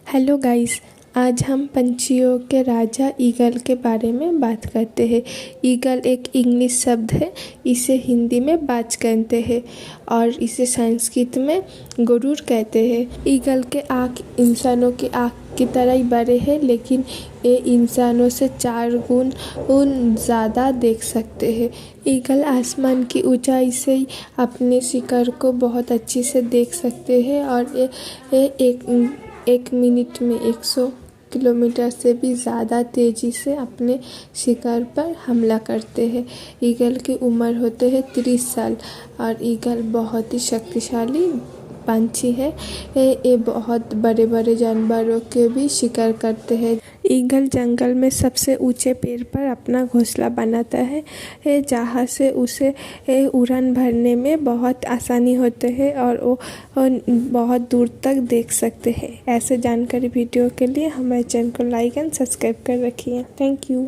Hello guys, आज हम पंछियों के राजा ईगल के बारे में बात करते हैं। ईगल एक इंग्लिश शब्द है। इसे हिंदी में बाज कहते हैं और इसे संस्कृत में गरुड़ कहते हैं। ईगल के आँख इंसानों की आँख की तरह ही बड़े हैं, लेकिन ये इंसानों से 4 गुण ज़्यादा देख सकते हैं। ईगल आसमान की ऊंचाई से ही अपने शिकार को बहुत अच्छी से देख सकते हैं और ये एक मिनट में 100 किलोमीटर से भी ज़्यादा तेज़ी से अपने शिकार पर हमला करते हैं। ईगल की उम्र होते हैं 30 साल और ईगल बहुत ही शक्तिशाली पंछी है। ये बहुत बड़े बड़े जानवरों के भी शिकार करते हैं। ईगल जंगल में सबसे ऊंचे पेड़ पर अपना घोंसला बनाता है, जहाँ से उसे उड़ान भरने में बहुत आसानी होती है और वो बहुत दूर तक देख सकते हैं। ऐसे जानकारी वीडियो के लिए हमारे चैनल को लाइक एंड सब्सक्राइब कर रखिए। Thank you.